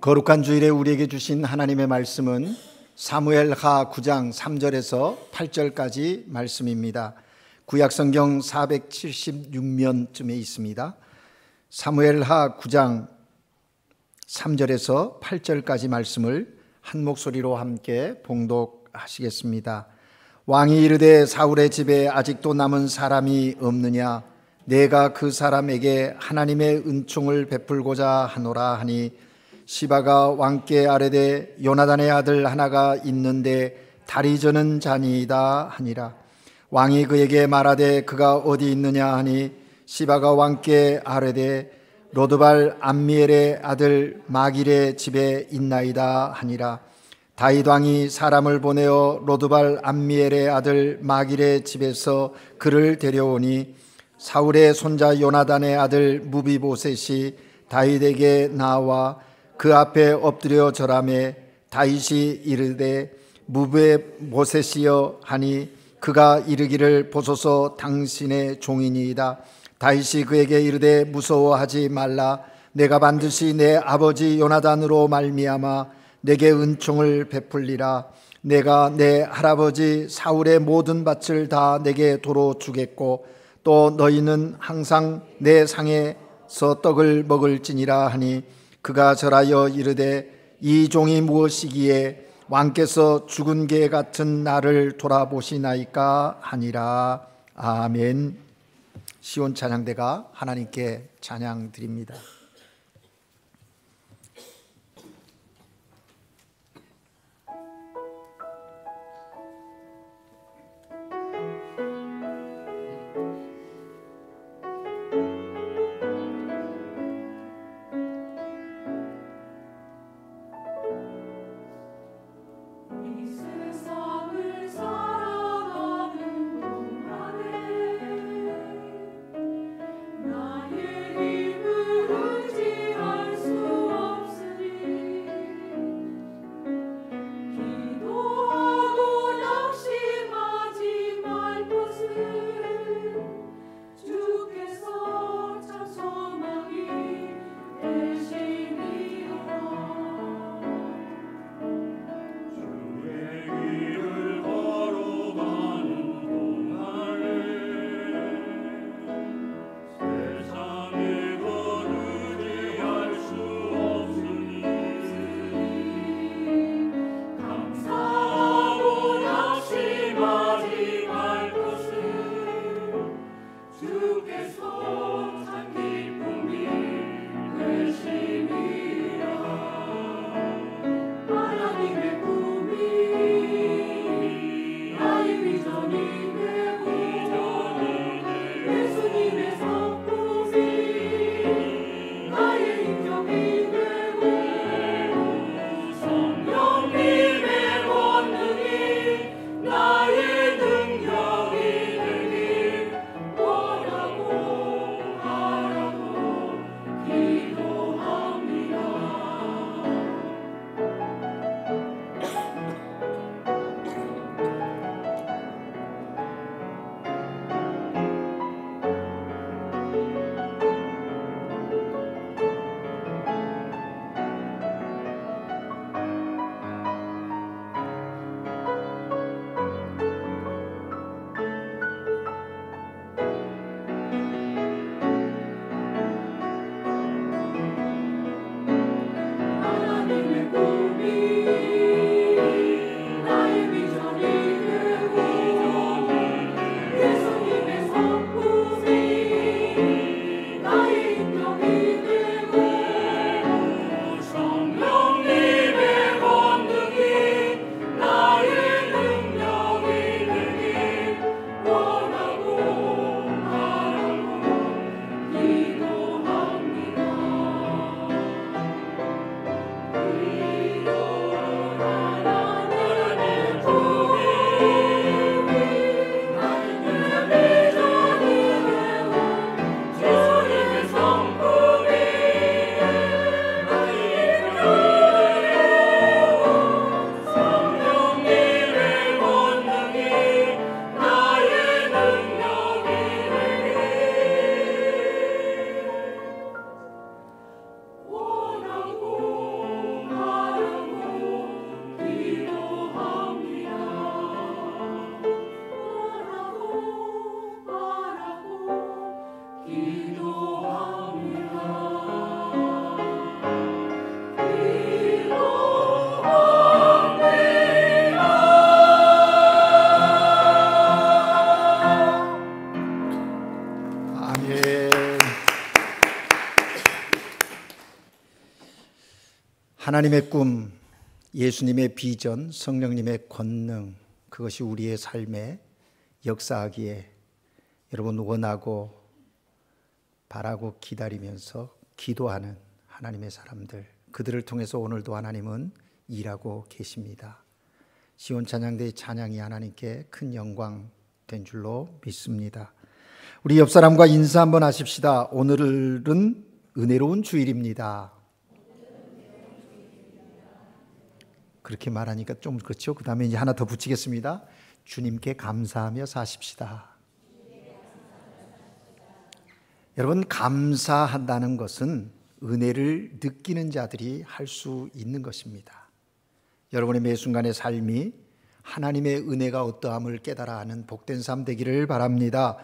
거룩한 주일에 우리에게 주신 하나님의 말씀은 사무엘하 9장 3절에서 8절까지 말씀입니다. 구약성경 476면쯤에 있습니다. 사무엘하 9장 3절에서 8절까지 말씀을 한 목소리로 함께 봉독하시겠습니다. 왕이 이르되 사울의 집에 아직도 남은 사람이 없느냐? 내가 그 사람에게 하나님의 은총을 베풀고자 하노라 하니, 시바가 왕께 아뢰되 요나단의 아들 하나가 있는데 다리 저는 자니이다 하니라. 왕이 그에게 말하되 그가 어디 있느냐 하니, 시바가 왕께 아뢰되 로드발 암미엘의 아들 마길의 집에 있나이다 하니라. 다윗 왕이 사람을 보내어 로드발 암미엘의 아들 마길의 집에서 그를 데려오니, 사울의 손자 요나단의 아들 무비보셋이 다윗에게 나와 그 앞에 엎드려 절하매, 다윗이 이르되 무비보셋이여 하니, 그가 이르기를 보소서 당신의 종이니이다. 다윗이 그에게 이르되 무서워하지 말라. 내가 반드시 내 아버지 요나단으로 말미암아 내게 은총을 베풀리라. 내가 내 할아버지 사울의 모든 밭을 다 내게 도로 주겠고, 또 너희는 항상 내 상에서 떡을 먹을지니라 하니, 그가 절하여 이르되 이 종이 무엇이기에 왕께서 죽은 개 같은 나를 돌아보시나이까 하니라. 아멘. 시온 찬양대가 하나님께 찬양 드립니다. 나의 힘을 하나님의 꿈, 예수님의 비전, 성령님의 권능, 그것이 우리의 삶에 역사하기에 여러분 원하고 바라고 기다리면서 기도하는 하나님의 사람들, 그들을 통해서 오늘도 하나님은 일하고 계십니다. 시온 찬양대의 찬양이 하나님께 큰 영광 된 줄로 믿습니다. 우리 옆 사람과 인사 한번 하십시다. 오늘은 은혜로운 주일입니다. 그렇게 말하니까 좀 그렇죠. 그 다음에 이제 하나 더 붙이겠습니다. 주님께 감사하며 사십시다. 여러분, 감사한다는 것은 은혜를 느끼는 자들이 할 수 있는 것입니다. 여러분의 매 순간의 삶이 하나님의 은혜가 어떠함을 깨달아 하는 복된 삶 되기를 바랍니다.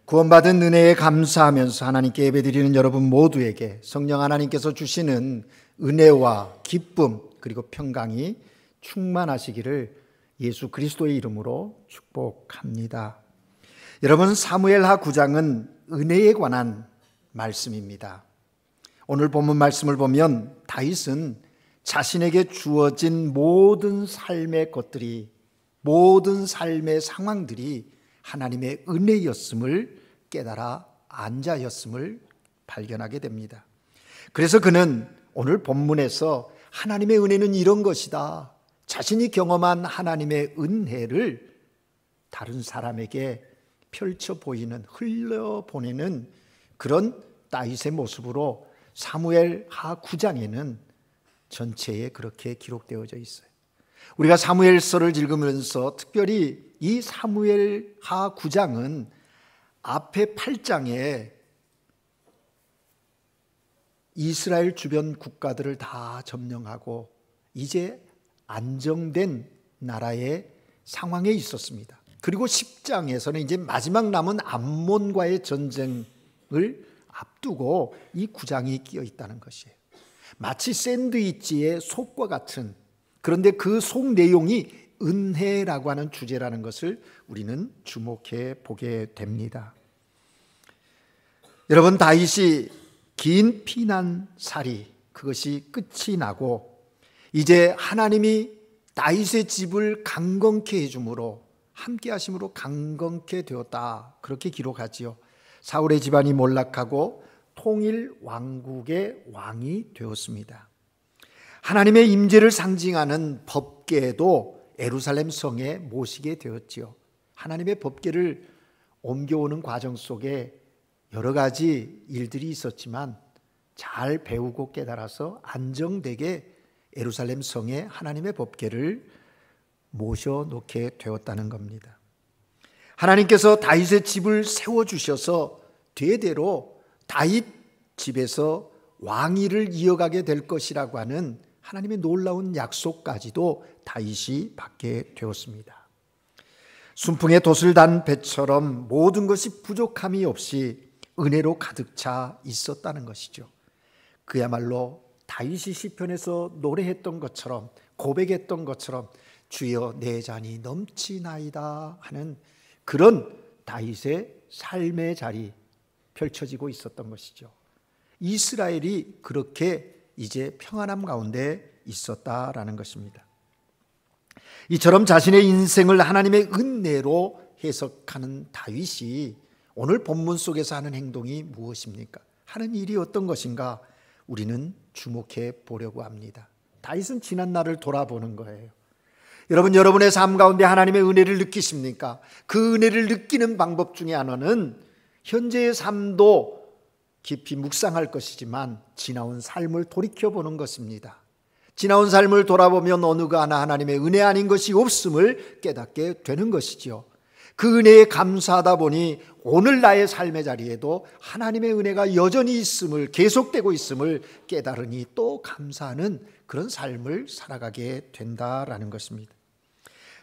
구원받은 은혜에 감사하면서 하나님께 예배드리는 여러분 모두에게 성령 하나님께서 주시는 은혜와 기쁨 그리고 평강이 충만하시기를 예수 그리스도의 이름으로 축복합니다. 여러분, 사무엘하 9장은 은혜에 관한 말씀입니다. 오늘 본문 말씀을 보면 다윗은 자신에게 주어진 모든 삶의 것들이, 모든 삶의 상황들이 하나님의 은혜였음을 깨달아 안자였음을 발견하게 됩니다. 그래서 그는 오늘 본문에서 하나님의 은혜는 이런 것이다, 자신이 경험한 하나님의 은혜를 다른 사람에게 펼쳐 보이는, 흘려보내는 그런 다윗의 모습으로 사무엘하 9장에는 전체에 그렇게 기록되어져 있어요. 우리가 사무엘서를 읽으면서 특별히 이 사무엘하 9장은 앞에 8장에 이스라엘 주변 국가들을 다 점령하고 이제 안정된 나라의 상황에 있었습니다. 그리고 10장에서는 이제 마지막 남은 암몬과의 전쟁을 앞두고 이 9장이 끼어 있다는 것이에요. 마치 샌드위치의 속과 같은, 그런데 그 속 내용이 은혜라고 하는 주제라는 것을 우리는 주목해 보게 됩니다. 여러분, 다윗이 긴 피난살이, 그것이 끝이 나고 이제 하나님이 다윗의 집을 강건케 해줌으로, 함께 하심으로 강건케 되었다, 그렇게 기록하지요. 사울의 집안이 몰락하고 통일 왕국의 왕이 되었습니다. 하나님의 임재를 상징하는 법궤도 예루살렘 성에 모시게 되었지요. 하나님의 법궤를 옮겨오는 과정 속에 여러 가지 일들이 있었지만 잘 배우고 깨달아서 안정되게 예루살렘 성에 하나님의 법궤를 모셔놓게 되었다는 겁니다. 하나님께서 다윗의 집을 세워주셔서 대대로 다윗 집에서 왕위를 이어가게 될 것이라고 하는 하나님의 놀라운 약속까지도 다윗이 받게 되었습니다. 순풍에 돛을 단 배처럼 모든 것이 부족함이 없이 은혜로 가득 차 있었다는 것이죠. 그야말로 다윗이 시편에서 노래했던 것처럼, 고백했던 것처럼 주여 내 잔이 넘치나이다 하는 그런 다윗의 삶의 자리 펼쳐지고 있었던 것이죠. 이스라엘이 그렇게 이제 평안함 가운데 있었다라는 것입니다. 이처럼 자신의 인생을 하나님의 은혜로 해석하는 다윗이 오늘 본문 속에서 하는 행동이 무엇입니까? 하는 일이 어떤 것인가? 우리는 주목해 보려고 합니다. 다윗은 지난 날을 돌아보는 거예요. 여러분, 여러분의 삶 가운데 하나님의 은혜를 느끼십니까? 그 은혜를 느끼는 방법 중에 하나는 현재의 삶도 깊이 묵상할 것이지만 지나온 삶을 돌이켜보는 것입니다. 지나온 삶을 돌아보면 어느가 하나 하나님의 은혜 아닌 것이 없음을 깨닫게 되는 것이지요. 그 은혜에 감사하다 보니 오늘 나의 삶의 자리에도 하나님의 은혜가 여전히 있음을, 계속되고 있음을 깨달으니 또 감사하는 그런 삶을 살아가게 된다라는 것입니다.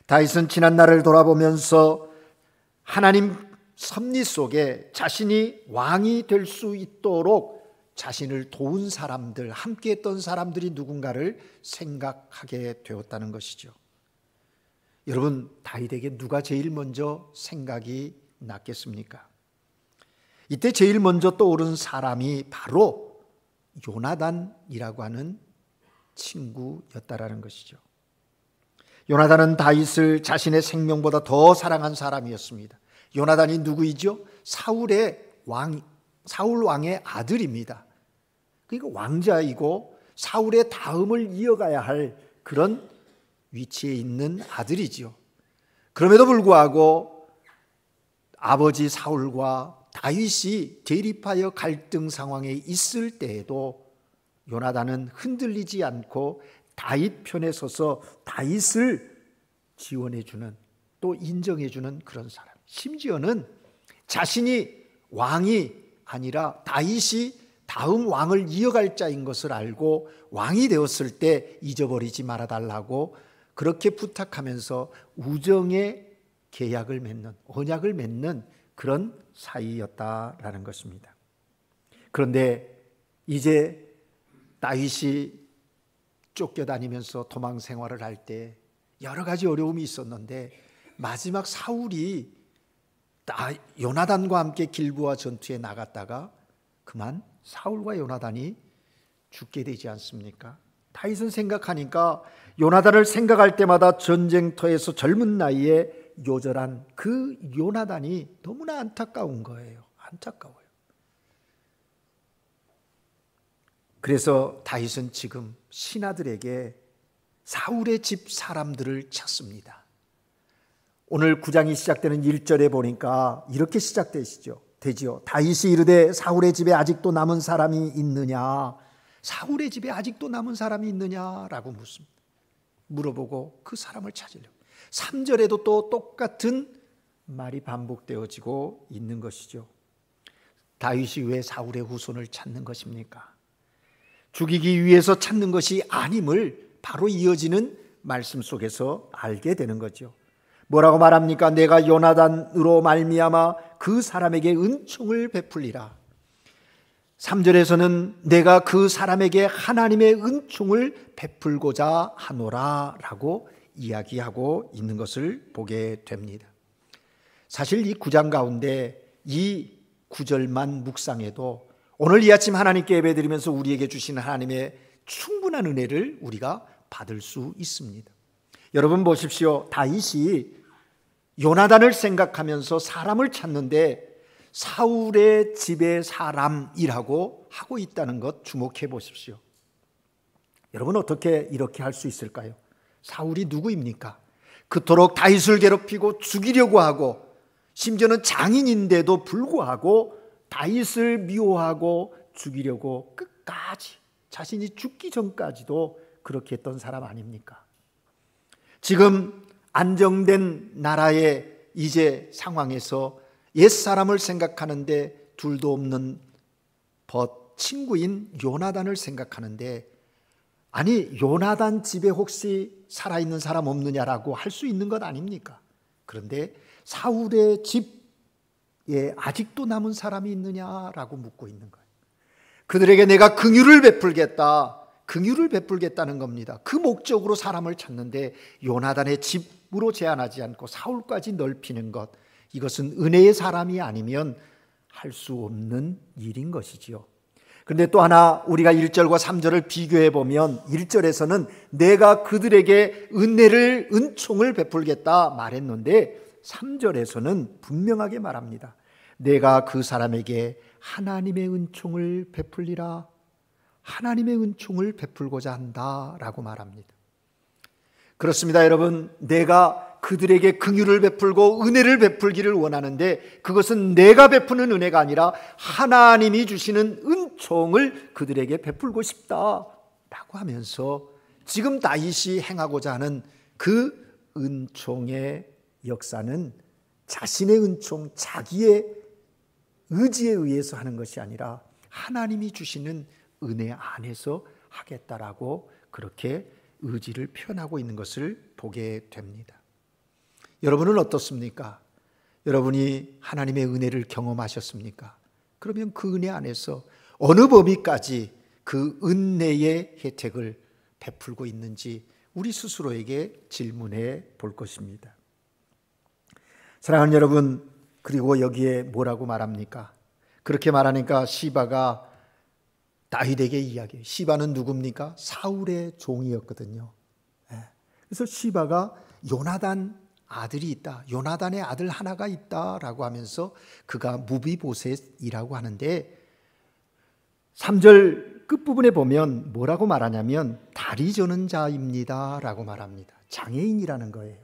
다윗은 지난 날을 돌아보면서 하나님 섭리 속에 자신이 왕이 될 수 있도록 자신을 도운 사람들, 함께했던 사람들이 누군가를 생각하게 되었다는 것이죠. 여러분, 다윗에게 누가 제일 먼저 생각이 났겠습니까? 이때 제일 먼저 떠오른 사람이 바로 요나단이라고 하는 친구였다라는 것이죠. 요나단은 다윗을 자신의 생명보다 더 사랑한 사람이었습니다. 요나단이 누구이죠? 사울 왕의 아들입니다. 그러니까 왕자이고 사울의 다음을 이어가야 할 그런 위치에 있는 아들이지요. 그럼에도 불구하고 아버지 사울과 다윗이 대립하여 갈등 상황에 있을 때에도 요나단은 흔들리지 않고 다윗 편에 서서 다윗을 지원해주는, 또 인정해주는 그런 사람. 심지어는 자신이 왕이 아니라 다윗이 다음 왕을 이어갈 자인 것을 알고 왕이 되었을 때 잊어버리지 말아달라고 그렇게 부탁하면서 우정의 계약을 맺는, 언약을 맺는 그런 사이였다라는 것입니다. 그런데 이제 다윗이 쫓겨다니면서 도망 생활을 할 때 여러 가지 어려움이 있었는데 마지막 사울이 요나단과 함께 길보아 전투에 나갔다가 그만 사울과 요나단이 죽게 되지 않습니까? 다윗은 생각하니까 요나단을 생각할 때마다 전쟁터에서 젊은 나이에 요절한 그 요나단이 너무나 안타까운 거예요. 안타까워요. 그래서 다윗은 지금 신하들에게 사울의 집 사람들을 찾습니다. 오늘 9장이 시작되는 1절에 보니까 이렇게 시작되지요. 다윗이 이르되 사울의 집에 아직도 남은 사람이 있느냐? 사울의 집에 아직도 남은 사람이 있느냐라고 묻습니다. 물어보고 그 사람을 찾으려고. 3절에도 또 똑같은 말이 반복되어지고 있는 것이죠. 다윗이 왜 사울의 후손을 찾는 것입니까? 죽이기 위해서 찾는 것이 아님을 바로 이어지는 말씀 속에서 알게 되는 거죠. 뭐라고 말합니까? 내가 요나단으로 말미암아 그 사람에게 은총을 베풀리라. 3절에서는 내가 그 사람에게 하나님의 은총을 베풀고자 하노라 라고 이야기하고 있는 것을 보게 됩니다. 사실 이 9장 가운데 이 9절만 묵상해도 오늘 이 아침 하나님께 예배드리면서 우리에게 주시는 하나님의 충분한 은혜를 우리가 받을 수 있습니다. 여러분 보십시오. 다윗이 요나단을 생각하면서 사람을 찾는데 사울의 집의 사람이라고 하고 있다는 것 주목해 보십시오. 여러분 어떻게 이렇게 할 수 있을까요? 사울이 누구입니까? 그토록 다윗을 괴롭히고 죽이려고 하고 심지어는 장인인데도 불구하고 다윗을 미워하고 죽이려고 끝까지 자신이 죽기 전까지도 그렇게 했던 사람 아닙니까? 지금 안정된 나라의 이제 상황에서 옛사람을 생각하는데 둘도 없는 친구인 요나단을 생각하는데, 아니 요나단 집에 혹시 살아있는 사람 없느냐라고 할 수 있는 것 아닙니까? 그런데 사울의 집에 아직도 남은 사람이 있느냐라고 묻고 있는 거예요. 그들에게 내가 긍휼을 베풀겠다는 겁니다. 그 목적으로 사람을 찾는데 요나단의 집으로 제한하지 않고 사울까지 넓히는 것, 이것은 은혜의 사람이 아니면 할 수 없는 일인 것이지요. 그런데 또 하나 우리가 1절과 3절을 비교해 보면 1절에서는 내가 그들에게 은총을 베풀겠다 말했는데 3절에서는 분명하게 말합니다. 내가 그 사람에게 하나님의 은총을 베풀리라. 하나님의 은총을 베풀고자 한다라고 말합니다. 그렇습니다, 여러분. 내가 그들에게 긍휼을 베풀고 은혜를 베풀기를 원하는데 그것은 내가 베푸는 은혜가 아니라 하나님이 주시는 은총을 그들에게 베풀고 싶다라고 하면서 지금 다윗이 행하고자 하는 그 은총의 역사는 자신의 은총, 자기의 의지에 의해서 하는 것이 아니라 하나님이 주시는 은혜 안에서 하겠다라고 그렇게 의지를 표현하고 있는 것을 보게 됩니다. 여러분은 어떻습니까? 여러분이 하나님의 은혜를 경험하셨습니까? 그러면 그 은혜 안에서 어느 범위까지 그 은혜의 혜택을 베풀고 있는지 우리 스스로에게 질문해 볼 것입니다. 사랑하는 여러분, 그리고 여기에 뭐라고 말합니까? 그렇게 말하니까 시바가 다윗에게 이야기해요. 시바는 누굽니까? 사울의 종이었거든요. 그래서 시바가 요나단 아들이 있다, 요나단의 아들 하나가 있다라고 하면서 그가 무비보셋이라고 하는데 3절 끝부분에 보면 뭐라고 말하냐면 다리 저는 자입니다 라고 말합니다. 장애인이라는 거예요.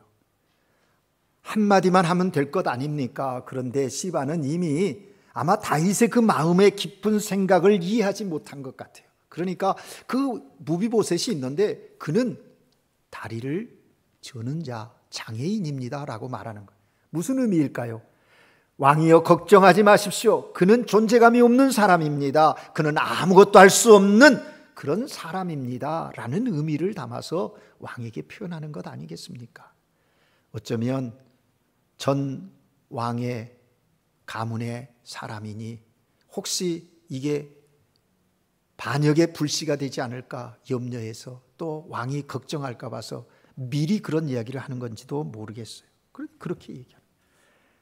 한마디만 하면 될 것 아닙니까? 그런데 시바는 이미 아마 다윗의 그 마음의 깊은 생각을 이해하지 못한 것 같아요. 그러니까 그 무비보셋이 있는데 그는 다리를 저는 자, 장애인입니다 라고 말하는 거예요. 무슨 의미일까요? 왕이여 걱정하지 마십시오. 그는 존재감이 없는 사람입니다. 그는 아무것도 할 수 없는 그런 사람입니다 라는 의미를 담아서 왕에게 표현하는 것 아니겠습니까? 어쩌면 전 왕의 가문의 사람이니 혹시 이게 반역의 불씨가 되지 않을까 염려해서 또 왕이 걱정할까 봐서 미리 그런 이야기를 하는 건지도 모르겠어요. 그렇게 얘기합니다.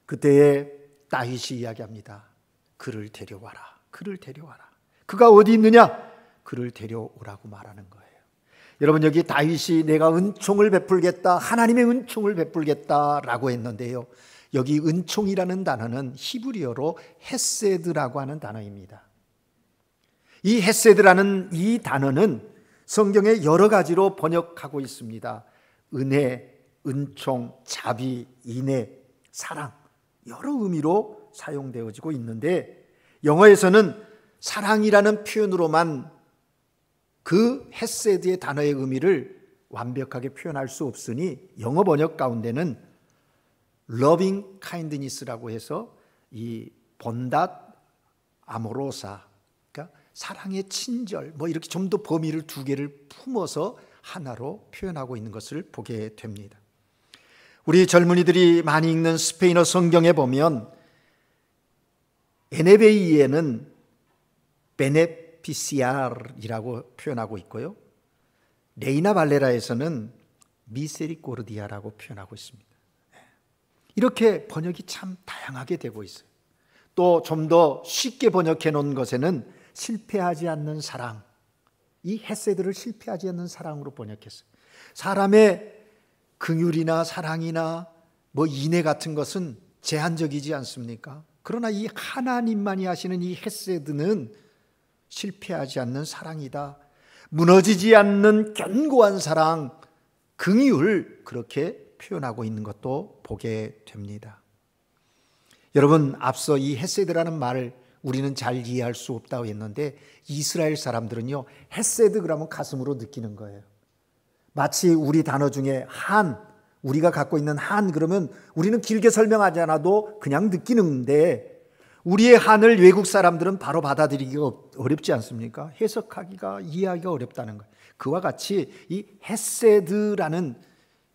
그때에 다윗이 이야기합니다. 그를 데려와라. 그를 데려와라. 그가 어디 있느냐? 그를 데려오라고 말하는 거예요. 여러분, 여기 다윗이 내가 은총을 베풀겠다, 하나님의 은총을 베풀겠다라고 했는데요, 여기 은총이라는 단어는 히브리어로 헤세드라고 하는 단어입니다. 이 헤세드라는 이 단어는 성경에 여러 가지로 번역하고 있습니다. 은혜, 은총, 자비, 인애, 사랑, 여러 의미로 사용되어지고 있는데 영어에서는 사랑이라는 표현으로만 그 헤세드의 단어의 의미를 완벽하게 표현할 수 없으니 영어 번역 가운데는 loving kindness라고 해서 이 본닷 아모로사, 그러니까 사랑의 친절, 뭐 이렇게 좀 더 범위를 두 개를 품어서 하나로 표현하고 있는 것을 보게 됩니다. 우리 젊은이들이 많이 읽는 스페인어 성경에 보면 NAB에는 베네피시아르이라고 표현하고 있고요, 레이나 발레라에서는 미세리코르디아라고 표현하고 있습니다. 이렇게 번역이 참 다양하게 되고 있어요. 또 좀 더 쉽게 번역해 놓은 것에는 실패하지 않는 사랑, 이 헤세드를 실패하지 않는 사랑으로 번역했어요. 사람의 긍휼이나 사랑이나 뭐 인애 같은 것은 제한적이지 않습니까? 그러나 이 하나님만이 하시는 이 헤세드는 실패하지 않는 사랑이다. 무너지지 않는 견고한 사랑, 긍휼을 그렇게 표현하고 있는 것도 보게 됩니다. 여러분, 앞서 이 헤세드라는 말을 우리는 잘 이해할 수 없다고 했는데 이스라엘 사람들은요, 헤세드 그러면 가슴으로 느끼는 거예요. 마치 우리 단어 중에 한, 우리가 갖고 있는 한 그러면 우리는 길게 설명하지 않아도 그냥 느끼는데 우리의 한을 외국 사람들은 바로 받아들이기가 어렵지 않습니까? 해석하기가, 이해하기가 어렵다는 거예요. 그와 같이 이 헤세드라는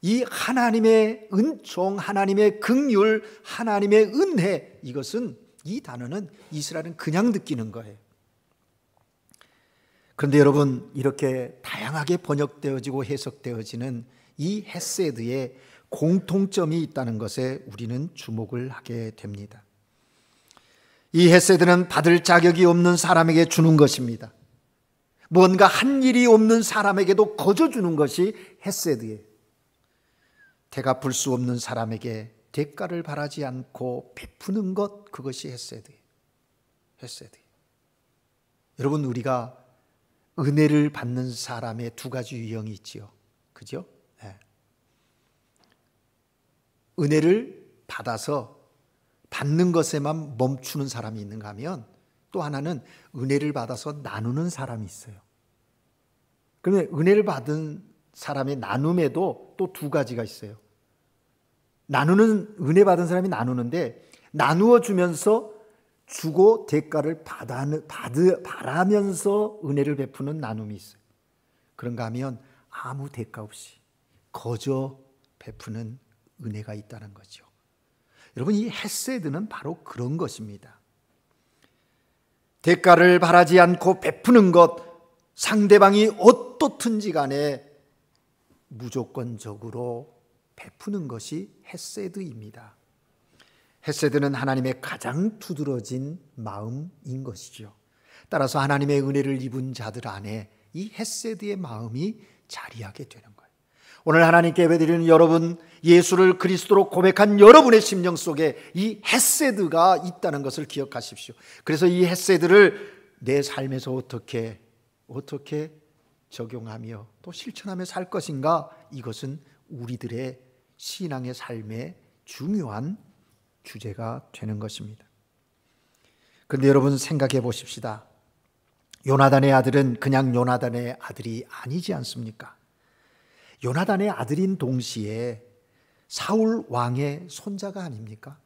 이 하나님의 은총, 하나님의 긍휼, 하나님의 은혜, 이것은, 이 단어는 이스라엘은 그냥 느끼는 거예요. 그런데 여러분, 이렇게 다양하게 번역되어지고 해석되어지는 이 헤세드에 공통점이 있다는 것에 우리는 주목을 하게 됩니다. 이 헤세드는 받을 자격이 없는 사람에게 주는 것입니다. 뭔가 한 일이 없는 사람에게도 거저 주는 것이 헤세드예요. 되갚을 수 없는 사람에게 대가를 바라지 않고 베푸는 것, 그것이 헤세드예요. 헤세드. 여러분, 우리가 은혜를 받는 사람의 두 가지 유형이 있지요. 그죠? 네. 은혜를 받아서 받는 것에만 멈추는 사람이 있는가 하면 또 하나는 은혜를 받아서 나누는 사람이 있어요. 그러면 은혜를 받은 사람의 나눔에도 또 두 가지가 있어요. 나누는, 은혜 받은 사람이 나누는데 나누어 주면서 주고 대가를 바라면서 은혜를 베푸는 나눔이 있어요. 그런가 하면 아무 대가 없이 거저 베푸는 은혜가 있다는 거죠. 여러분, 이 헤세드는 바로 그런 것입니다. 대가를 바라지 않고 베푸는 것, 상대방이 어떻든지 간에 무조건적으로 베푸는 것이 헤세드입니다. 헤세드는 하나님의 가장 두드러진 마음인 것이죠. 따라서 하나님의 은혜를 입은 자들 안에 이 헤세드의 마음이 자리하게 되는 거예요. 오늘 하나님께 예배드리는 여러분, 예수를 그리스도로 고백한 여러분의 심령 속에 이 헤세드가 있다는 것을 기억하십시오. 그래서 이 헤세드를 내 삶에서 어떻게 적용하며 또 실천하며 살 것인가, 이것은 우리들의 신앙의 삶의 중요한 주제가 되는 것입니다. 그런데 여러분 생각해 보십시다. 요나단의 아들은 그냥 요나단의 아들이 아니지 않습니까? 요나단의 아들인 동시에 사울 왕의 손자가 아닙니까?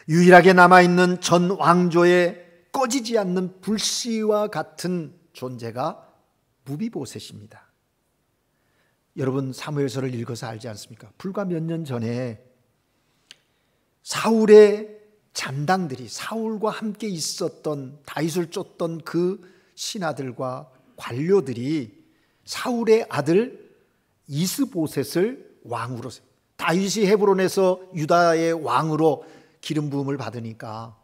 유일하게 남아있는 전 왕조의 꺼지지 않는 불씨와 같은 존재가 무비보셋입니다. 여러분 사무엘서를 읽어서 알지 않습니까? 불과 몇 년 전에 사울의 잔당들이, 사울과 함께 있었던, 다윗을 쫓던 그 신하들과 관료들이 사울의 아들 이스보셋을 왕으로, 다윗이 헤브론에서 유다의 왕으로 기름 부음을 받으니까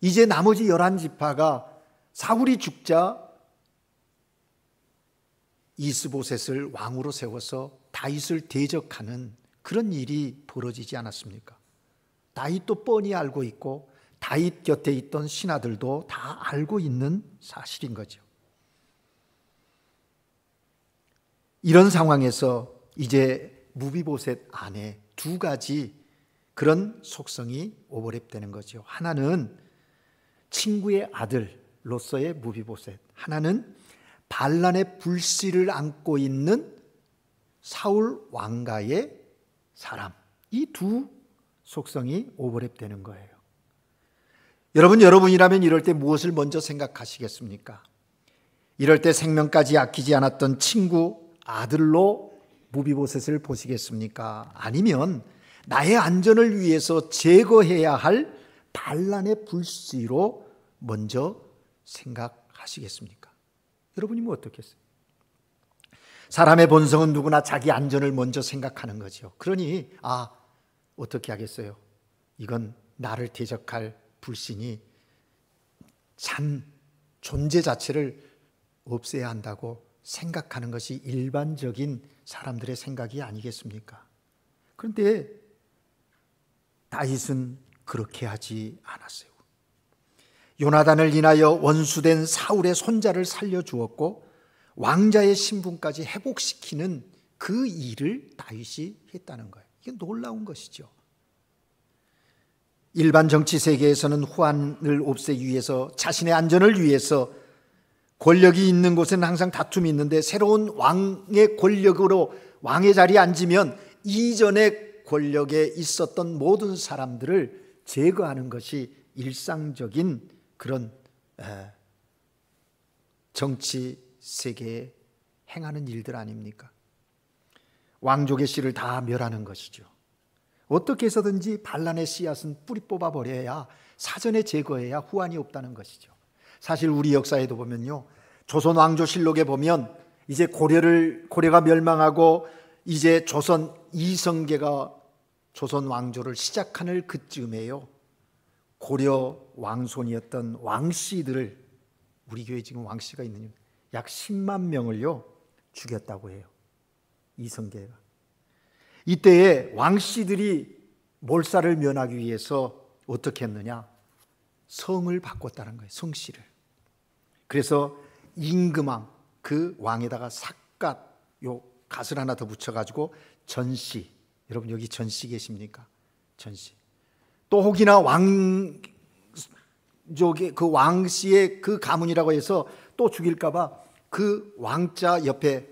이제 나머지 11지파가 사울이 죽자 이스보셋을 왕으로 세워서 다윗을 대적하는 그런 일이 벌어지지 않았습니까? 다윗도 뻔히 알고 있고 다윗 곁에 있던 신하들도 다 알고 있는 사실인 거죠. 이런 상황에서 이제 무비보셋 안에 두 가지 그런 속성이 오버랩되는 거죠. 하나는 친구의 아들로서의 무비보셋, 하나는 반란의 불씨를 안고 있는 사울 왕가의 사람, 이 두 속성이 오버랩되는 거예요. 여러분이라면 이럴 때 무엇을 먼저 생각하시겠습니까? 이럴 때 생명까지 아끼지 않았던 친구 아들로 무비보셋을 보시겠습니까? 아니면 나의 안전을 위해서 제거해야 할 반란의 불씨로 먼저 생각하시겠습니까? 여러분이 어떻겠어요? 사람의 본성은 누구나 자기 안전을 먼저 생각하는 거죠. 그러니 어떻게 하겠어요? 이건 나를 대적할 불신이 참 존재 자체를 없애야 한다고 생각하는 것이 일반적인 사람들의 생각이 아니겠습니까? 그런데 다윗은 그렇게 하지 않았어요. 요나단을 인하여 원수된 사울의 손자를 살려주었고 왕자의 신분까지 회복시키는 그 일을 다윗이 했다는 거예요. 이게 놀라운 것이죠. 일반 정치 세계에서는 후환을 없애기 위해서, 자신의 안전을 위해서 권력이 있는 곳에는 항상 다툼이 있는데 새로운 왕의 권력으로 왕의 자리에 앉으면 이전의 권력에 있었던 모든 사람들을 제거하는 것이 일상적인 그런 정치 세계에 행하는 일들 아닙니까? 왕족의 씨를 다 멸하는 것이죠. 어떻게 해서든지 반란의 씨앗은 뿌리 뽑아버려야, 사전에 제거해야 후환이 없다는 것이죠. 사실 우리 역사에도 보면요, 조선 왕조실록에 보면 이제 고려가 멸망하고 이제 조선 이성계가 조선 왕조를 시작하는 그쯤에요, 고려 왕손이었던 왕씨들을, 우리 교회에 지금 왕씨가 있는 약 10만 명을요 죽였다고 해요, 이성계가. 이때에 왕씨들이 몰살을 면하기 위해서 어떻게 했느냐, 성을 바꿨다는 거예요, 성씨를. 그래서 임금왕, 그 왕에다가 삿갓, 요 갓을 하나 더 붙여가지고 전씨, 여러분 여기 전씨 계십니까? 전씨. 또 혹이나 왕족의 그 왕씨의 그 가문이라고 해서 또 죽일까봐 그 왕자 옆에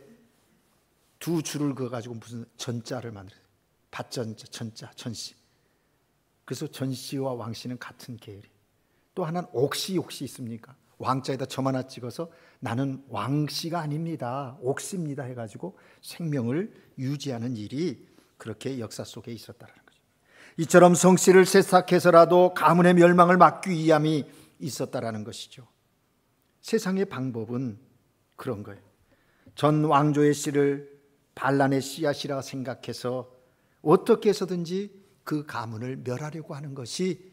두 줄을 그어가지고 무슨 전자를 만들어요. 밭전자, 전자, 전씨. 그래서 전씨와 왕씨는 같은 계열이에요. 또 하나는 옥씨, 혹시 있습니까? 왕자에다 점 하나 찍어서 나는 왕씨가 아닙니다, 옥씨입니다 해가지고 생명을 유지하는 일이 그렇게 역사 속에 있었다는 거죠. 이처럼 성씨를 세탁해서라도 가문의 멸망을 막기 위함이 있었다라는 것이죠. 세상의 방법은 그런 거예요. 전 왕조의 씨를 반란의 씨앗이라 생각해서 어떻게 해서든지 그 가문을 멸하려고 하는 것이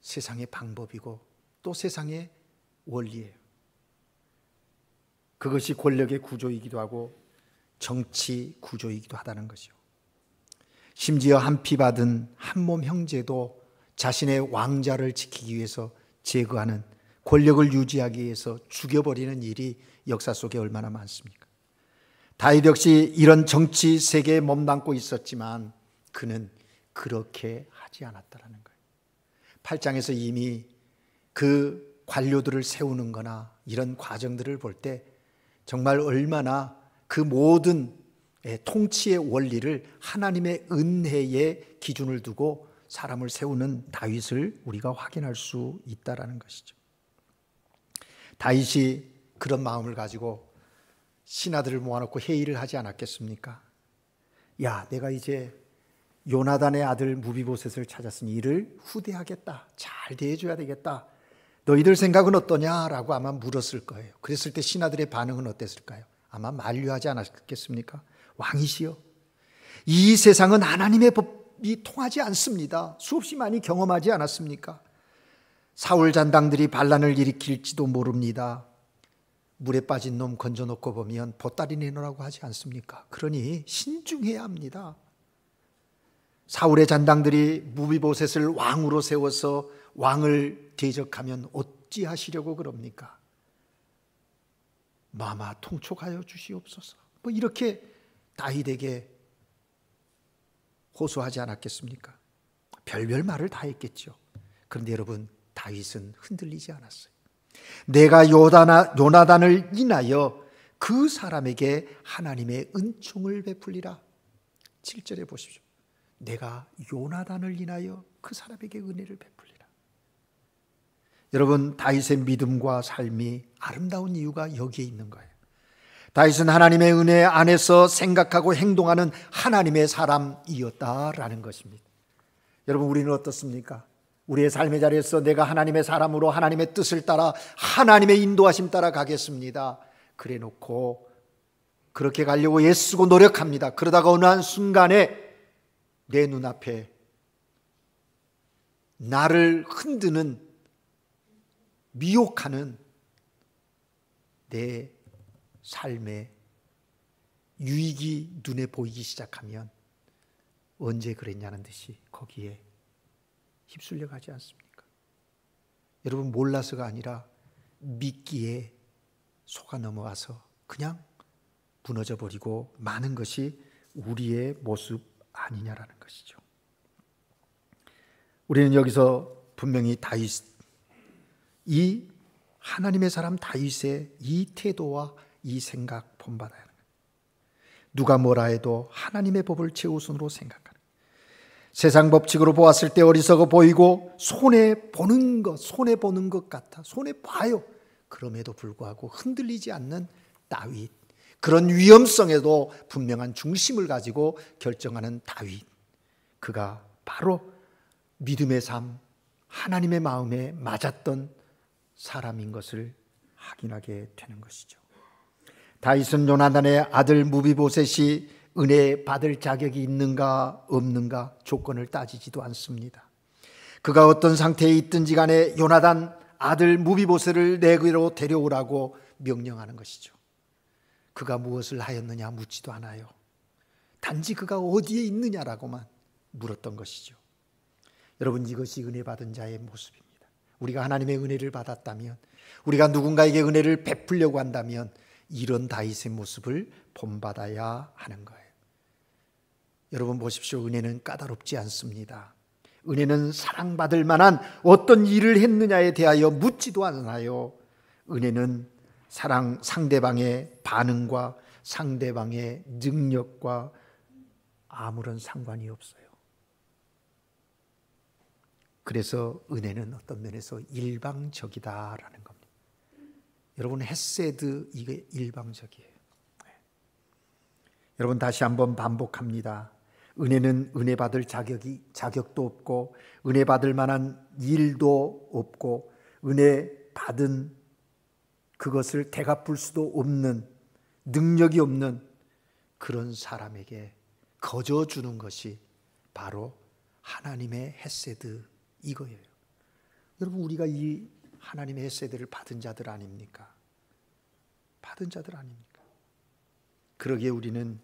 세상의 방법이고 또 세상의 원리예요. 그것이 권력의 구조이기도 하고 정치 구조이기도 하다는 것이요. 심지어 한 피 받은 한몸 형제도 자신의 왕자를 지키기 위해서 제거하는, 권력을 유지하기 위해서 죽여버리는 일이 역사 속에 얼마나 많습니까? 다윗 역시 이런 정치 세계에 몸담고 있었지만 그는 그렇게 하지 않았다는 거예요. 8장에서 이미 그 관료들을 세우는 거나 이런 과정들을 볼 때 정말 얼마나 그 모든 통치의 원리를 하나님의 은혜의 기준을 두고 사람을 세우는 다윗을 우리가 확인할 수 있다는 것이죠. 다윗이 그런 마음을 가지고 신하들을 모아놓고 회의를 하지 않았겠습니까? 야, 내가 이제 요나단의 아들 무비보셋을 찾았으니 이를 후대하겠다. 잘 대해줘야 되겠다. 너희들 생각은 어떠냐라고 아마 물었을 거예요. 그랬을 때 신하들의 반응은 어땠을까요? 아마 만류하지 않았겠습니까? 왕이시여, 이 세상은 하나님의 법이 통하지 않습니다. 수없이 많이 경험하지 않았습니까? 사울 잔당들이 반란을 일으킬지도 모릅니다. 물에 빠진 놈 건져놓고 보면 보따리 내놓으라고 하지 않습니까? 그러니 신중해야 합니다. 사울의 잔당들이 무비보셋을 왕으로 세워서 왕을 대적하면 어찌하시려고 그럽니까? 마마 통촉하여 주시옵소서. 뭐 이렇게 다윗에게 호소하지 않았겠습니까? 별별 말을 다 했겠죠. 그런데 여러분, 다윗은 흔들리지 않았어요. 내가 요나단을 인하여 그 사람에게 하나님의 은총을 베풀리라. 7절에 보십시오. 내가 요나단을 인하여 그 사람에게 은혜를 베풀리라. 여러분, 다윗의 믿음과 삶이 아름다운 이유가 여기에 있는 거예요. 다윗은 하나님의 은혜 안에서 생각하고 행동하는 하나님의 사람이었다라는 것입니다. 여러분, 우리는 어떻습니까? 우리의 삶의 자리에서 내가 하나님의 사람으로 하나님의 뜻을 따라 하나님의 인도하심 따라 가겠습니다. 그래 놓고 그렇게 가려고 애쓰고 노력합니다. 그러다가 어느 한 순간에 내 눈앞에 나를 흔드는, 미혹하는 내 삶의 유익이 눈에 보이기 시작하면 언제 그랬냐는 듯이 거기에 휩쓸려 가지 않습니까? 여러분, 몰라서가 아니라 미끼에 속아 넘어가서 그냥 무너져 버리고 마는 것이 우리의 모습 아니냐라는 것이죠. 우리는 여기서 분명히 다윗, 이 하나님의 사람 다윗의 이 태도와 이 생각 본받아야 합니다. 누가 뭐라 해도 하나님의 법을 최우선으로 생각하는, 세상 법칙으로 보았을 때 어리석어 보이고 손해보는 것 같아, 손해봐요. 그럼에도 불구하고 흔들리지 않는 다윗, 그런 위험성에도 분명한 중심을 가지고 결정하는 다윗, 그가 바로 믿음의 삶, 하나님의 마음에 맞았던 사람인 것을 확인하게 되는 것이죠. 다윗은 요나단의 아들 무비보셋이 은혜 받을 자격이 있는가 없는가 조건을 따지지도 않습니다. 그가 어떤 상태에 있든지 간에 요나단 아들 무비보셋을 내게로 데려오라고 명령하는 것이죠. 그가 무엇을 하였느냐 묻지도 않아요. 단지 그가 어디에 있느냐라고만 물었던 것이죠. 여러분, 이것이 은혜 받은 자의 모습입니다. 우리가 하나님의 은혜를 받았다면, 우리가 누군가에게 은혜를 베풀려고 한다면 이런 다윗의 모습을 본받아야 하는 거예요. 여러분 보십시오. 은혜는 까다롭지 않습니다. 은혜는 사랑받을 만한 어떤 일을 했느냐에 대하여 묻지도 않아요. 은혜는 상대방의 반응과 상대방의 능력과 아무런 상관이 없어요. 그래서 은혜는 어떤 면에서 일방적이다라는 겁니다. 여러분, 헤세드, 이게 일방적이에요. 여러분, 다시 한번 반복합니다. 은혜는 은혜 받을 자격도 없고, 은혜 받을 만한 일도 없고, 은혜 받은 그것을 되갚을 수도 없는, 능력이 없는 그런 사람에게 거저 주는 것이 바로 하나님의 헤세드, 이거예요. 여러분, 우리가 이 하나님의 헤세드를 받은 자들 아닙니까? 받은 자들 아닙니까? 그러기에 우리는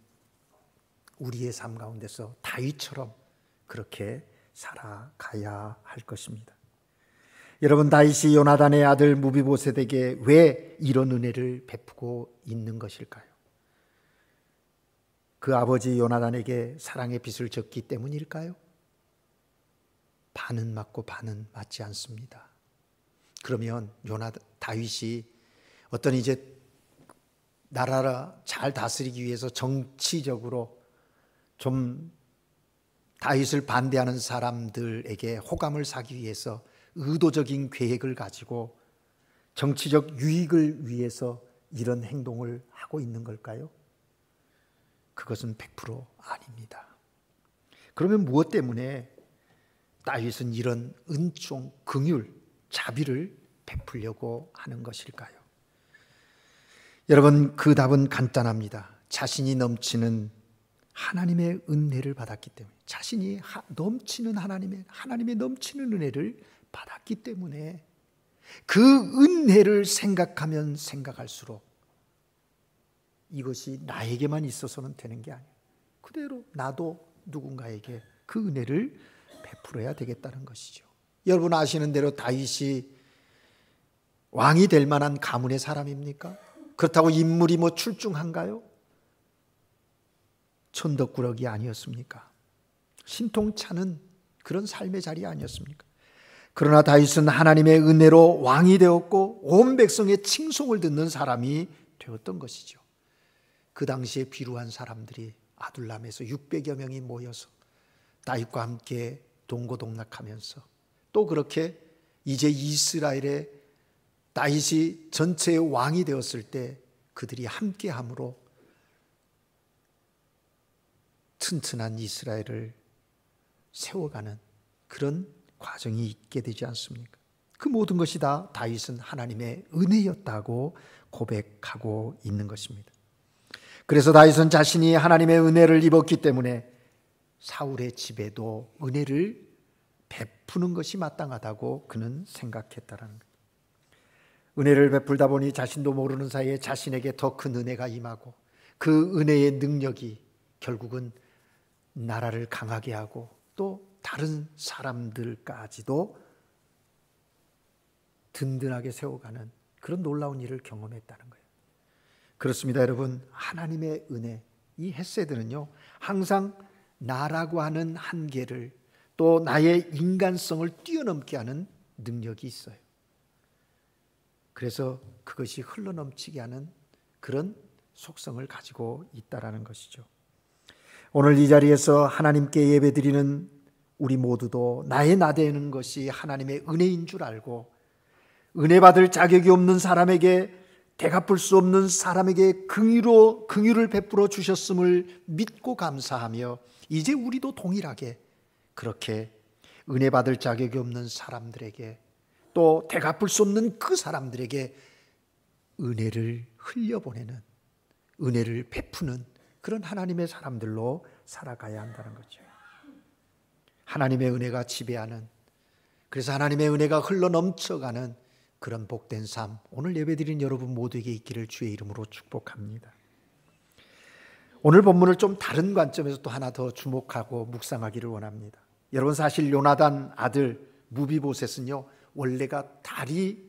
우리의 삶 가운데서 다윗처럼 그렇게 살아가야 할 것입니다. 여러분, 다윗이 요나단의 아들 무비보셋에게 왜 이런 은혜를 베푸고 있는 것일까요? 그 아버지 요나단에게 사랑의 빚을 졌기 때문일까요? 반은 맞고 반은 맞지 않습니다. 그러면 다윗이 어떤 이제 나라를 잘 다스리기 위해서 정치적으로 좀 다윗을 반대하는 사람들에게 호감을 사기 위해서 의도적인 계획을 가지고 정치적 유익을 위해서 이런 행동을 하고 있는 걸까요? 그것은 100% 아닙니다. 그러면 무엇 때문에 다윗은 이런 은총, 긍휼, 자비를 베풀려고 하는 것일까요? 여러분, 그 답은 간단합니다. 자신이 넘치는 하나님의 은혜를 받았기 때문에, 자신이 넘치는 하나님의 넘치는 은혜를 받았기 때문에 그 은혜를 생각하면 생각할수록 이것이 나에게만 있어서는 되는 게 아니에요. 그대로 나도 누군가에게 그 은혜를 베풀어야 되겠다는 것이죠. 여러분 아시는 대로 다윗이 왕이 될 만한 가문의 사람입니까? 그렇다고 인물이 출중한가요? 천덕꾸러기 아니었습니까? 신통찮은 그런 삶의 자리 아니었습니까? 그러나 다윗은 하나님의 은혜로 왕이 되었고 온 백성의 칭송을 듣는 사람이 되었던 것이죠. 그 당시에 비루한 사람들이 아둘람에서 600여 명이 모여서 다윗과 함께 동고동락하면서 또 그렇게 이제 이스라엘의 다윗이 전체의 왕이 되었을 때 그들이 함께함으로 튼튼한 이스라엘을 세워가는 그런 과정이 있게 되지 않습니까? 그 모든 것이 다 다윗은 하나님의 은혜였다고 고백하고 있는 것입니다. 그래서 다윗은 자신이 하나님의 은혜를 입었기 때문에 사울의 집에도 은혜를 베푸는 것이 마땅하다고 그는 생각했다라는 거예요. 은혜를 베풀다 보니 자신도 모르는 사이에 자신에게 더 큰 은혜가 임하고 그 은혜의 능력이 결국은 나라를 강하게 하고 또 다른 사람들까지도 든든하게 세워가는 그런 놀라운 일을 경험했다는 거예요. 그렇습니다, 여러분. 하나님의 은혜, 이 헤세드는요, 항상 나라고 하는 한계를 또 나의 인간성을 뛰어넘게 하는 능력이 있어요. 그래서 그것이 흘러넘치게 하는 그런 속성을 가지고 있다라는 것이죠. 오늘 이 자리에서 하나님께 예배드리는 우리 모두도 나의 나대는 것이 하나님의 은혜인 줄 알고 은혜 받을 자격이 없는 사람에게 되갚을 수 없는 사람에게 긍휼을 베풀어 주셨음을 믿고 감사하며 이제 우리도 동일하게 그렇게 은혜 받을 자격이 없는 사람들에게 또 되갚을 수 없는 그 사람들에게 은혜를 흘려보내는, 은혜를 베푸는 그런 하나님의 사람들로 살아가야 한다는 거죠. 하나님의 은혜가 지배하는, 그래서 하나님의 은혜가 흘러넘쳐가는 그런 복된 삶, 오늘 예배드린 여러분 모두에게 있기를 주의 이름으로 축복합니다. 오늘 본문을 좀 다른 관점에서 또 하나 더 주목하고 묵상하기를 원합니다. 여러분, 사실 요나단 아들 무비보셋은요, 원래가 다리를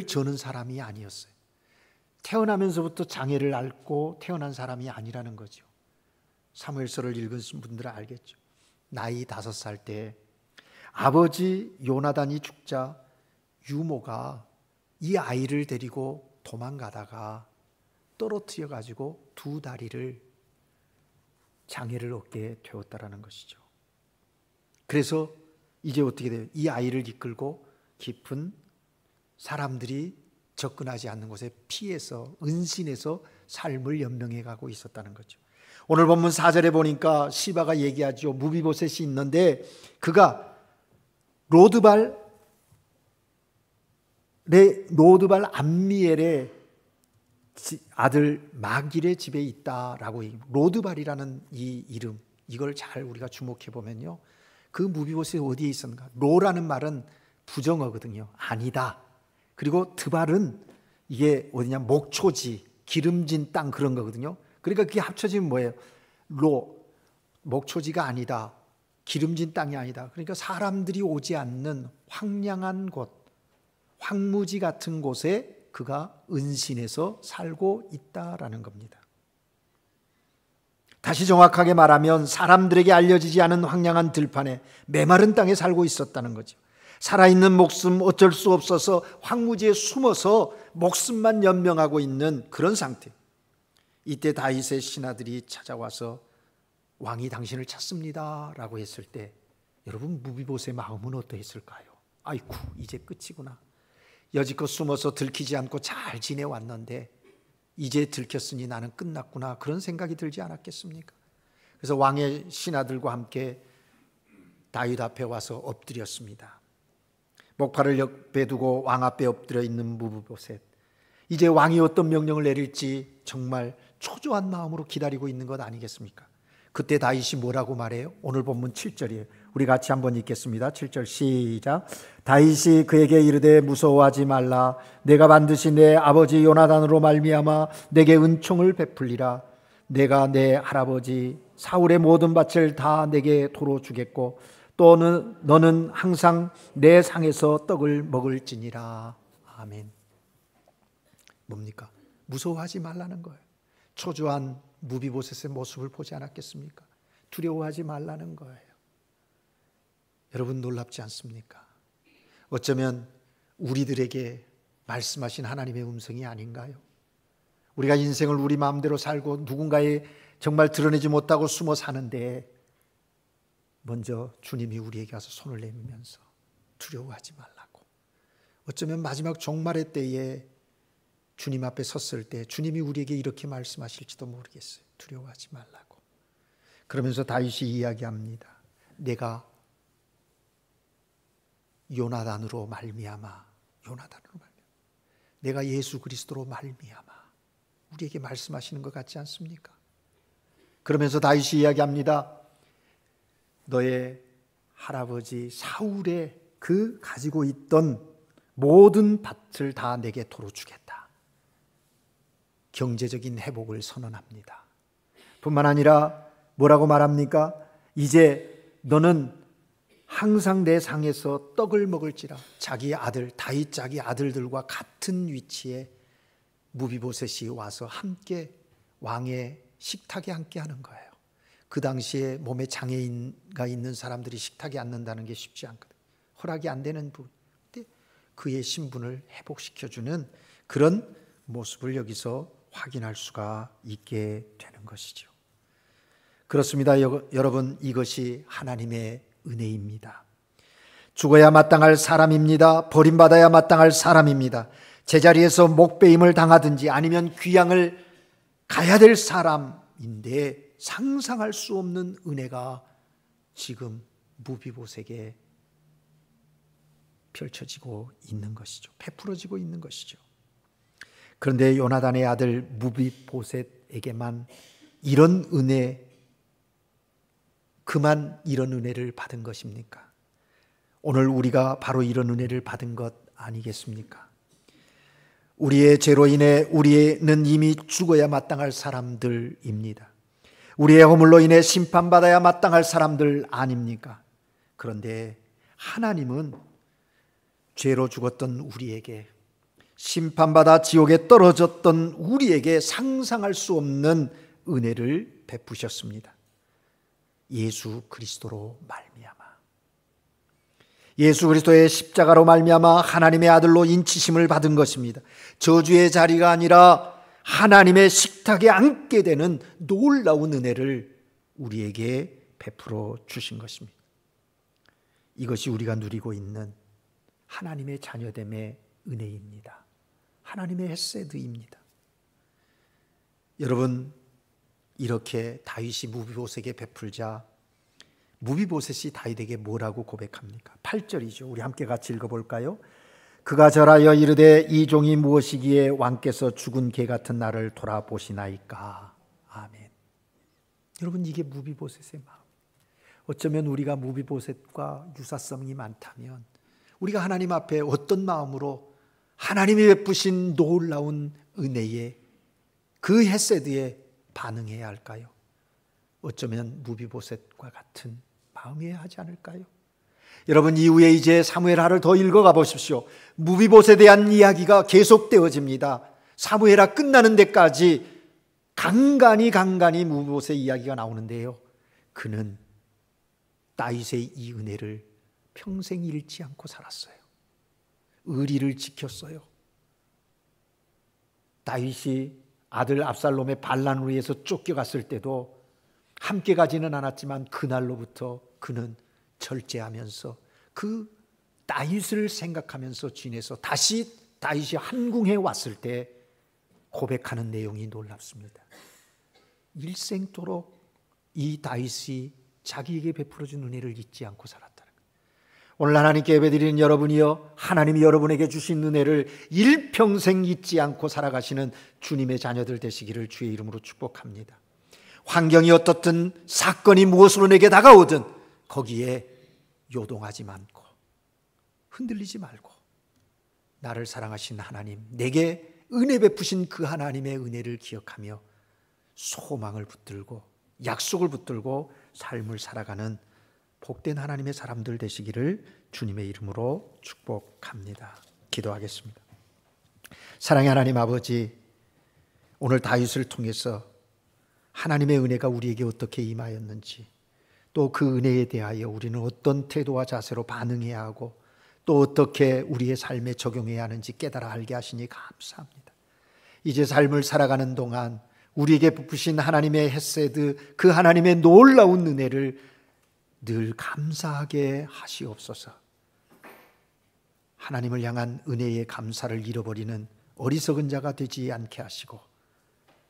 저는 사람이 아니었어요. 태어나면서부터 장애를 앓고 태어난 사람이 아니라는 거죠. 사무엘서를 읽으신 분들은 알겠죠. 나이 5살 때 아버지 요나단이 죽자 유모가 이 아이를 데리고 도망가다가 떨어뜨려 가지고 2다리를 장애를 얻게 되었다라는 것이죠. 그래서 이제 어떻게 돼요? 이 아이를 이끌고 깊은 사람들이 접근하지 않는 곳에 피해서 은신해서 삶을 연명해 가고 있었다는 거죠. 오늘 본문 4절에 보니까 시바가 얘기하죠. 무비보셋이 있는데 그가 로드발 암미엘의 아들 마길의 집에 있다라고. 로드발이라는 이 이름, 이걸 잘 우리가 주목해 보면요, 그 무비보셋이 어디에 있었는가? 로라는 말은 부정어거든요. 아니다. 그리고 드발은 이게 어디냐, 목초지, 기름진 땅 그런 거거든요. 그러니까 그게 합쳐지면 뭐예요? 목초지가 아니다. 기름진 땅이 아니다. 그러니까 사람들이 오지 않는 황량한 곳, 황무지 같은 곳에 그가 은신해서 살고 있다라는 겁니다. 다시 정확하게 말하면 사람들에게 알려지지 않은 황량한 들판에 메마른 땅에 살고 있었다는 거죠. 살아있는 목숨 어쩔 수 없어서 황무지에 숨어서 목숨만 연명하고 있는 그런 상태. 이때 다윗의 신하들이 찾아와서 왕이 당신을 찾습니다 라고 했을 때 여러분 무비보셋의 마음은 어떠했을까요? 아이쿠 이제 끝이구나. 여지껏 숨어서 들키지 않고 잘 지내왔는데 이제 들켰으니 나는 끝났구나, 그런 생각이 들지 않았겠습니까? 그래서 왕의 신하들과 함께 다윗 앞에 와서 엎드렸습니다. 목발을 옆에 두고 왕 앞에 엎드려 있는 무비보셋, 이제 왕이 어떤 명령을 내릴지 정말 초조한 마음으로 기다리고 있는 것 아니겠습니까? 그때 다윗이 뭐라고 말해요? 오늘 본문 7절이에요. 우리 같이 한번 읽겠습니다. 7절 시작. 다윗이 그에게 이르되 무서워하지 말라. 내가 반드시 내 아버지 요나단으로 말미암아 내게 은총을 베풀리라. 내가 내 할아버지 사울의 모든 밭을 다 내게 도로 주겠고 또 너는 항상 내 상에서 떡을 먹을지니라. 아멘. 뭡니까? 무서워하지 말라는 거예요. 초조한 무비보셋의 모습을 보지 않았겠습니까? 두려워하지 말라는 거예요. 여러분 놀랍지 않습니까? 어쩌면 우리들에게 말씀하신 하나님의 음성이 아닌가요? 우리가 인생을 우리 마음대로 살고 누군가에 정말 드러내지 못하고 숨어 사는데 먼저 주님이 우리에게 와서 손을 내밀면서 두려워하지 말라고. 어쩌면 마지막 종말의 때에 주님 앞에 섰을 때 주님이 우리에게 이렇게 말씀하실지도 모르겠어요. 두려워하지 말라고. 그러면서 다윗이 이야기합니다. 내가 요나단으로 말미암아, 내가 예수 그리스도로 말미암아, 우리에게 말씀하시는 것 같지 않습니까? 그러면서 다윗이 이야기합니다. 너의 할아버지 사울의 그 가지고 있던 모든 밭을 다 내게 도로 주겠다. 경제적인 회복을 선언합니다. 뿐만 아니라 뭐라고 말합니까? 이제 너는 항상 내 상에서 떡을 먹을지라. 자기 아들, 다윗 자기 아들들과 같은 위치에 무비보셋이 와서 함께 왕의 식탁에 함께 하는 거예요. 그 당시에 몸에 장애인가 있는 사람들이 식탁에 앉는다는 게 쉽지 않거든요. 허락이 안 되는 부분. 그의 신분을 회복시켜주는 그런 모습을 여기서 확인할 수가 있게 되는 것이죠. 그렇습니다. 여러분, 이것이 하나님의 은혜입니다. 죽어야 마땅할 사람입니다. 버림받아야 마땅할 사람입니다. 제자리에서 목배임을 당하든지 아니면 귀양을 가야 될 사람인데 상상할 수 없는 은혜가 지금 무비보셋에게 펼쳐지고 있는 것이죠. 베풀어지고 있는 것이죠. 그런데 요나단의 아들 무비보셋에게만 이런 은혜, 그만 이런 은혜를 받은 것입니까? 오늘 우리가 바로 이런 은혜를 받은 것 아니겠습니까? 우리의 죄로 인해 우리는 이미 죽어야 마땅할 사람들입니다. 우리의 허물로 인해 심판받아야 마땅할 사람들 아닙니까? 그런데 하나님은 죄로 죽었던 우리에게, 심판받아 지옥에 떨어졌던 우리에게 상상할 수 없는 은혜를 베푸셨습니다. 예수 그리스도로 말미암아, 예수 그리스도의 십자가로 말미암아 하나님의 아들로 인치심을 받은 것입니다. 저주의 자리가 아니라 하나님의 식탁에 앉게 되는 놀라운 은혜를 우리에게 베풀어 주신 것입니다. 이것이 우리가 누리고 있는 하나님의 자녀됨의 은혜입니다. 하나님의 헤세드입니다. 여러분, 이렇게 다윗이 무비보셋에게 베풀자 무비보셋이 다윗에게 뭐라고 고백합니까? 8절이죠. 우리 함께 같이 읽어볼까요? 그가 절하여 이르되 이 종이 무엇이기에 왕께서 죽은 개 같은 나를 돌아보시나이까. 아멘. 여러분, 이게 무비보셋의 마음. 어쩌면 우리가 무비보셋과 유사성이 많다면 우리가 하나님 앞에 어떤 마음으로 하나님이 베푸신 놀라운 은혜에, 그 헤세드에 반응해야 할까요? 어쩌면 무비보셋과 같은 마음이어야 하지 않을까요? 여러분, 이후에 이제 사무엘하를 더 읽어가 보십시오. 무비보셋에 대한 이야기가 계속되어집니다. 사무엘하 끝나는 데까지 간간히 무비보셋 이야기가 나오는데요, 그는 다윗의 이 은혜를 평생 잃지 않고 살았어요. 의리를 지켰어요. 다윗이 아들 압살롬의 반란으로 해서 쫓겨갔을 때도 함께 가지는 않았지만 그날로부터 그는 절제하면서 그 다윗을 생각하면서 지내서 다시 다윗이 한궁에 왔을 때 고백하는 내용이 놀랍습니다. 일생토록 이 다윗이 자기에게 베풀어준 은혜를 잊지 않고 살았다는 거예요. 오늘 하나님께 예배드리는 여러분이여, 하나님이 여러분에게 주신 은혜를 일평생 잊지 않고 살아가시는 주님의 자녀들 되시기를 주의 이름으로 축복합니다. 환경이 어떻든, 사건이 무엇으로 내게 다가오든 거기에 요동하지 않고 흔들리지 말고 나를 사랑하신 하나님, 내게 은혜 베푸신 그 하나님의 은혜를 기억하며 소망을 붙들고 약속을 붙들고 삶을 살아가는 복된 하나님의 사람들 되시기를 주님의 이름으로 축복합니다. 기도하겠습니다. 사랑의 하나님 아버지, 오늘 다윗을 통해서 하나님의 은혜가 우리에게 어떻게 임하였는지, 또 그 은혜에 대하여 우리는 어떤 태도와 자세로 반응해야 하고 또 어떻게 우리의 삶에 적용해야 하는지 깨달아 알게 하시니 감사합니다. 이제 삶을 살아가는 동안 우리에게 베푸신 하나님의 헤세드, 그 하나님의 놀라운 은혜를 늘 감사하게 하시옵소서. 하나님을 향한 은혜의 감사를 잃어버리는 어리석은 자가 되지 않게 하시고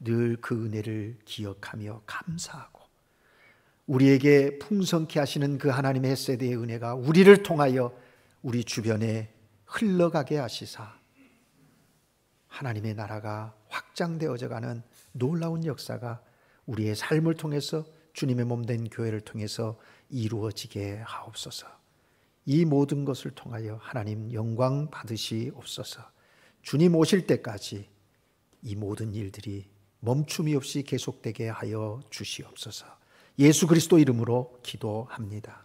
늘 그 은혜를 기억하며 감사하고 우리에게 풍성케 하시는 그 하나님의 헤세드의 은혜가 우리를 통하여 우리 주변에 흘러가게 하시사 하나님의 나라가 확장되어져 가는 놀라운 역사가 우리의 삶을 통해서 주님의 몸된 교회를 통해서 이루어지게 하옵소서. 이 모든 것을 통하여 하나님 영광 받으시옵소서. 주님 오실 때까지 이 모든 일들이 멈춤이 없이 계속되게 하여 주시옵소서. 예수 그리스도 이름으로 기도합니다.